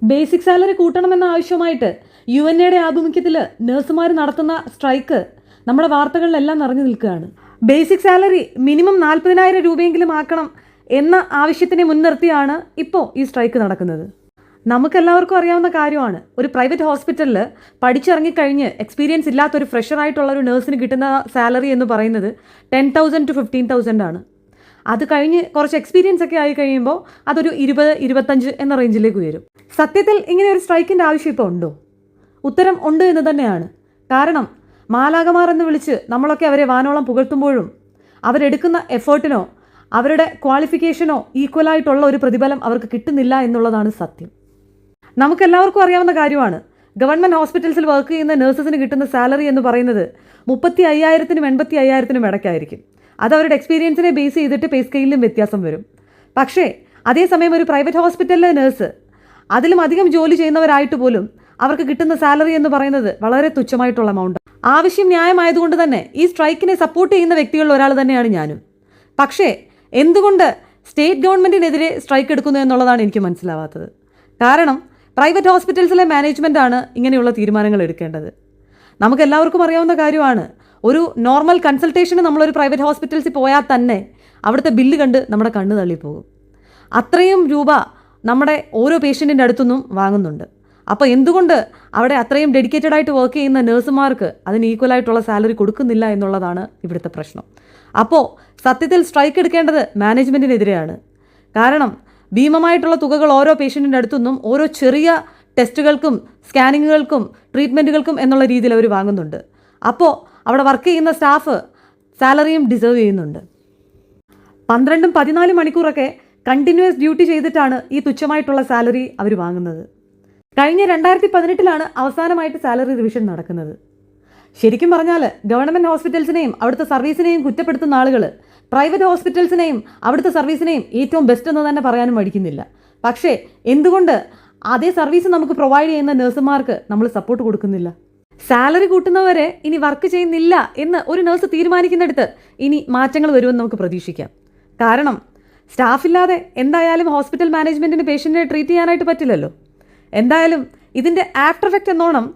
Basic salary കൂട്ടണമെന്ന ആവശ്യമായിട്ട് UNA ആഭിമുഖ്യത്തിൽ നഴ്സുമാർ നടത്തുന്ന സ്ട്രൈക്ക് നമ്മുടെ വാർത്തകളിലെല്ലാം നിറഞ്ഞു നിൽക്കുകയാണ്. ബേസിക് സാലറി മിനിമം 40,000 രൂപയെങ്കിലും ആക്കണം എന്ന ആവശ്യത്തിനെ മുൻനിർത്തിയാണ് ഇപ്പോൾ ഈ സ്ട്രൈക്ക് നടക്കുന്നത്. നമുക്കെല്ലാവർക്കും അറിയാവുന്ന കാര്യമാണ്, ഒരു പ്രൈവറ്റ് ഹോസ്പിറ്റലിൽ പഠിച്ചിറങ്ങിക്കഴിഞ്ഞ് എക്സ്പീരിയൻസ് ഇല്ലാത്തൊരു ഫ്രഷറായിട്ടുള്ള ഒരു നഴ്സിന് കിട്ടുന്ന സാലറി എന്ന് പറയുന്നത് 10,000 to 15,000 ആണ്. അത് കഴിഞ്ഞ് കുറച്ച് എക്സ്പീരിയൻസ് ഒക്കെ ആയി കഴിയുമ്പോൾ അതൊരു 20-25 എന്ന റേഞ്ചിലേക്ക് ഉയരും. സത്യത്തിൽ ഇങ്ങനെ ഒരു സ്ട്രൈക്കിൻ്റെ ആവശ്യം ഇപ്പോൾ ഉണ്ടോ? ഉത്തരം ഉണ്ട് എന്ന് തന്നെയാണ്. കാരണം മാലാകമാർ എന്ന് വിളിച്ച് നമ്മളൊക്കെ അവരെ വാനോളം പുകഴ്ത്തുമ്പോഴും അവരെടുക്കുന്ന എഫേർട്ടിനോ അവരുടെ ക്വാളിഫിക്കേഷനോ ഈക്വലായിട്ടുള്ള ഒരു പ്രതിഫലം അവർക്ക് കിട്ടുന്നില്ല എന്നുള്ളതാണ് സത്യം. നമുക്കെല്ലാവർക്കും അറിയാവുന്ന കാര്യമാണ്, ഗവൺമെൻറ് ഹോസ്പിറ്റൽസിൽ വർക്ക് ചെയ്യുന്ന നഴ്സസിന് കിട്ടുന്ന സാലറി എന്ന് പറയുന്നത് 35,000-നും 85,000-നും ഇടയ്ക്കായിരിക്കും. അത് അവരുടെ എക്സ്പീരിയൻസിനെ ബേസ് ചെയ്തിട്ട് പേ സ്കെയിലും വ്യത്യാസം വരും. പക്ഷേ അതേസമയം ഒരു പ്രൈവറ്റ് ഹോസ്പിറ്റലിലെ നഴ്സ് അതിലും അധികം ജോലി ചെയ്യുന്നവരായിട്ട് പോലും അവർക്ക് കിട്ടുന്ന സാലറി എന്ന് പറയുന്നത് വളരെ തുച്ഛമായിട്ടുള്ള എമൗണ്ട്. ആവശ്യം ന്യായമായതുകൊണ്ട് തന്നെ ഈ സ്ട്രൈക്കിനെ സപ്പോർട്ട് ചെയ്യുന്ന വ്യക്തികളിൽ ഒരാൾ തന്നെയാണ് ഞാനും. പക്ഷേ എന്തുകൊണ്ട് സ്റ്റേറ്റ് ഗവൺമെൻറ്റിനെതിരെ സ്ട്രൈക്ക് എടുക്കുന്നു എന്നുള്ളതാണ് എനിക്ക് മനസ്സിലാവാത്തത്. കാരണം പ്രൈവറ്റ് ഹോസ്പിറ്റൽസിലെ മാനേജ്മെൻറ്റാണ് ഇങ്ങനെയുള്ള തീരുമാനങ്ങൾ എടുക്കേണ്ടത്. നമുക്കെല്ലാവർക്കും അറിയാവുന്ന കാര്യമാണ്, ഒരു നോർമൽ കൺസൾട്ടേഷന് നമ്മളൊരു പ്രൈവറ്റ് ഹോസ്പിറ്റൽസിൽ പോയാൽ തന്നെ അവിടുത്തെ ബില്ല് കണ്ട് നമ്മുടെ കണ്ണ് തള്ളിപ്പോകും. അത്രയും രൂപ നമ്മുടെ ഓരോ പേഷ്യൻറ്റിൻ്റെ അടുത്തുനിന്നും വാങ്ങുന്നുണ്ട്. അപ്പോൾ എന്തുകൊണ്ട് അവിടെ അത്രയും ഡെഡിക്കേറ്റഡ് ആയിട്ട് വർക്ക് ചെയ്യുന്ന നഴ്സുമാർക്ക് അതിന് ഈക്വലായിട്ടുള്ള സാലറി കൊടുക്കുന്നില്ല എന്നുള്ളതാണ് ഇവിടുത്തെ പ്രശ്നം. അപ്പോൾ സത്യത്തിൽ സ്ട്രൈക്ക് എടുക്കേണ്ടത് മാനേജ്മെൻറ്റിനെതിരെയാണ്. കാരണം ഭീമമായിട്ടുള്ള തുകകൾ ഓരോ പേഷ്യൻറ്റിൻ്റെ അടുത്തുനിന്നും ഓരോ ചെറിയ ടെസ്റ്റുകൾക്കും സ്കാനിങ്ങുകൾക്കും ട്രീറ്റ്മെൻറ്റുകൾക്കും എന്നുള്ള രീതിയിൽ അവർ വാങ്ങുന്നുണ്ട്. അപ്പോൾ അവിടെ വർക്ക് ചെയ്യുന്ന സ്റ്റാഫ് സാലറിയും ഡിസേർവ് ചെയ്യുന്നുണ്ട്. 12-14 മണിക്കൂറൊക്കെ കണ്ടിന്യൂസ് ഡ്യൂട്ടി ചെയ്തിട്ടാണ് ഈ തുച്ഛമായിട്ടുള്ള സാലറി അവർ വാങ്ങുന്നത്. കഴിഞ്ഞ 2018 അവസാനമായിട്ട് സാലറി റിവിഷൻ നടക്കുന്നത്. ശരിക്കും പറഞ്ഞാൽ ഗവൺമെൻറ് ഹോസ്പിറ്റൽസിനെയും അവിടുത്തെ സർവീസിനെയും കുറ്റപ്പെടുത്തുന്ന ആളുകൾ പ്രൈവറ്റ് ഹോസ്പിറ്റൽസിനെയും അവിടുത്തെ സർവീസിനെയും ഏറ്റവും ബെസ്റ്റ് എന്ന് തന്നെ പറയാനും മടിക്കുന്നില്ല. പക്ഷേ എന്തുകൊണ്ട് അതേ സർവീസ് നമുക്ക് പ്രൊവൈഡ് ചെയ്യുന്ന നഴ്സുമാർക്ക് നമ്മൾ സപ്പോർട്ട് കൊടുക്കുന്നില്ല? സാലറി കൂട്ടുന്നവരെ ഇനി വർക്ക് ചെയ്യുന്നില്ല എന്ന് ഒരു നഴ്സ് തീരുമാനിക്കുന്നിടത്ത് ഇനി മാറ്റങ്ങൾ വരുമെന്ന് നമുക്ക് പ്രതീക്ഷിക്കാം. കാരണം സ്റ്റാഫില്ലാതെ എന്തായാലും ഹോസ്പിറ്റൽ മാനേജ്മെൻറ്റിന് പേഷ്യൻറ്റിനെ ട്രീറ്റ് ചെയ്യാനായിട്ട് പറ്റില്ലല്ലോ. എന്തായാലും ഇതിൻ്റെ ആഫ്റ്റർ എഫക്റ്റ് എന്നോണം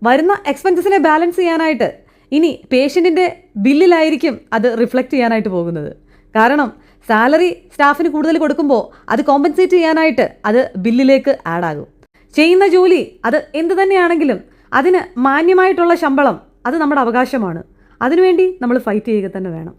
വരുന്ന എക്സ്പെൻസസിനെ ബാലൻസ് ചെയ്യാനായിട്ട് ഇനി പേഷ്യൻറ്റിൻ്റെ ബില്ലിലായിരിക്കും അത് റിഫ്ലക്റ്റ് ചെയ്യാനായിട്ട് പോകുന്നത്. കാരണം സാലറി സ്റ്റാഫിന് കൂടുതൽ കൊടുക്കുമ്പോൾ അത് കോമ്പൻസേറ്റ് ചെയ്യാനായിട്ട് അത് ബില്ലിലേക്ക് ആഡ് ആകും. ചെയ്യുന്ന ജോലി അത് എന്ത് തന്നെയാണെങ്കിലും അതിന് മാന്യമായിട്ടുള്ള ശമ്പളം അത് നമ്മുടെ അവകാശമാണ്. അതിനുവേണ്ടി നമ്മൾ ഫൈറ്റ് ചെയ്യുക തന്നെ വേണം.